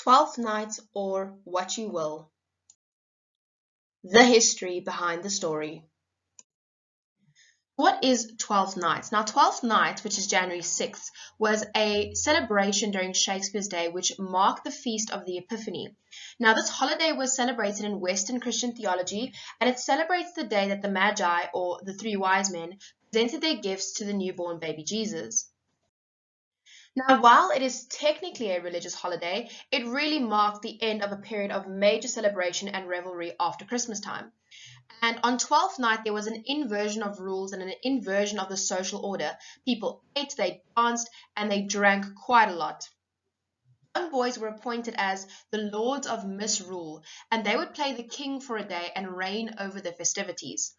Twelfth Night or What You Will. The history behind the story. What is Twelfth Night? Now, Twelfth Night, which is January 6th, was a celebration during Shakespeare's day which marked the feast of the Epiphany. Now, this holiday was celebrated in Western Christian theology, and it celebrates the day that the Magi, or the three wise men, presented their gifts to the newborn baby Jesus. Now, while it is technically a religious holiday, it really marked the end of a period of major celebration and revelry after Christmas time. And on Twelfth Night, there was an inversion of rules and an inversion of the social order. People ate, they danced, and they drank quite a lot. Young boys were appointed as the lords of misrule, and they would play the king for a day and reign over the festivities.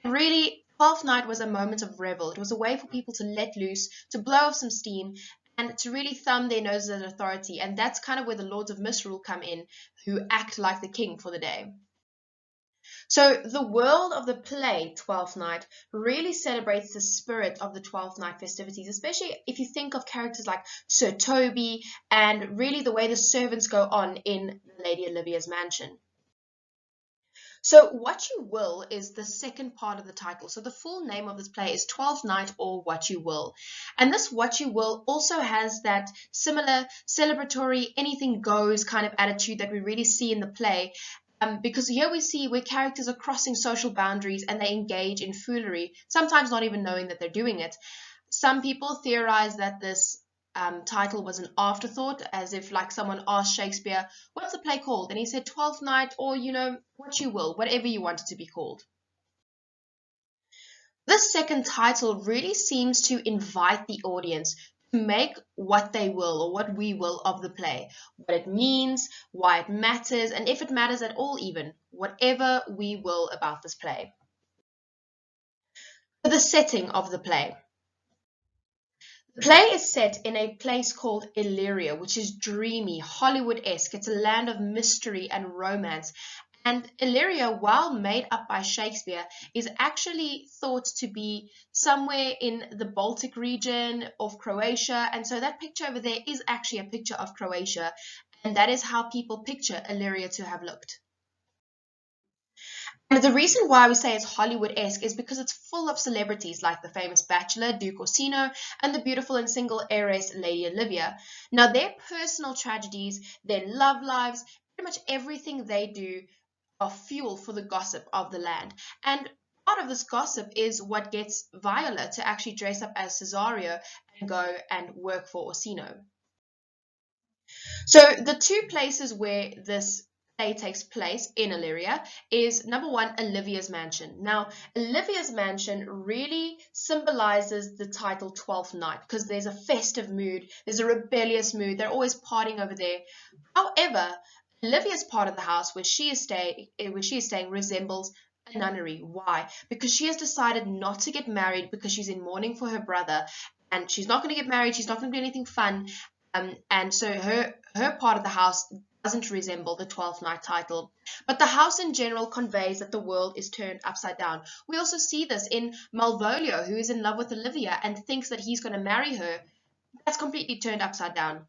And really, Twelfth Night was a moment of revel. It was a way for people to let loose, to blow off some steam, and to really thumb their noses at authority. And that's kind of where the lords of misrule come in, who act like the king for the day. So the world of the play Twelfth Night really celebrates the spirit of the Twelfth Night festivities, especially if you think of characters like Sir Toby and really the way the servants go on in Lady Olivia's mansion. So What You Will is the second part of the title. So the full name of this play is Twelfth Night or What You Will. And this What You Will also has that similar celebratory, anything goes kind of attitude that we really see in the play. Because here we see where characters are crossing social boundaries and they engage in foolery, sometimes not even knowing that they're doing it. Some people theorize that this title was an afterthought, as if like someone asked Shakespeare, what's the play called? And he said Twelfth Night, or What You Will, whatever you want it to be called. This second title really seems to invite the audience to make what they will or what we will of the play, what it means, why it matters, and if it matters at all even, whatever we will about this play. The setting of the play. The play is set in a place called Illyria, which is dreamy, Hollywood-esque. It's a land of mystery and romance. And Illyria, while made up by Shakespeare, is actually thought to be somewhere in the Baltic region of Croatia. And so that picture over there is actually a picture of Croatia. And that is how people picture Illyria to have looked. And the reason why we say it's Hollywood-esque is because it's full of celebrities like the famous bachelor, Duke Orsino, and the beautiful and single heiress, Lady Olivia. Now, their personal tragedies, their love lives, pretty much everything they do are fuel for the gossip of the land. And part of this gossip is what gets Viola to actually dress up as Cesario and go and work for Orsino. So the two places where this play takes place in Illyria is, number one, Olivia's mansion. Now, Olivia's mansion really symbolizes the title Twelfth Night because there's a festive mood, there's a rebellious mood, they're always partying over there. However, Olivia's part of the house where she is staying resembles a nunnery. Why? Because she has decided not to get married because she's in mourning for her brother, and she's not going to get married, she's not going to do anything fun, and so her part of the house doesn't resemble the Twelfth Night title. But the house in general conveys that the world is turned upside down. We also see this in Malvolio, who is in love with Olivia and thinks that he's going to marry her. That's completely turned upside down.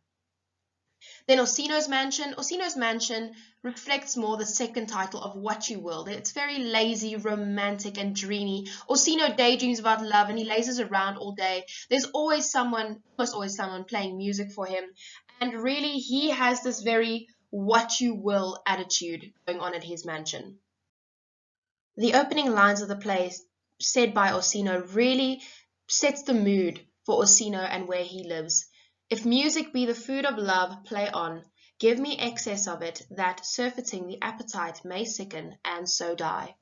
Then Orsino's mansion. Orsino's mansion reflects more the second title of What You Will. It's very lazy, romantic, and dreamy. Orsino daydreams about love and he lazes around all day. There's almost always someone playing music for him. And really, he has this very what you will attitude going on at his mansion. The opening lines of the play, said by Orsino, really sets the mood for Orsino and where he lives. If music be the food of love, play on. Give me excess of it, that, surfeiting the appetite, may sicken, and so die.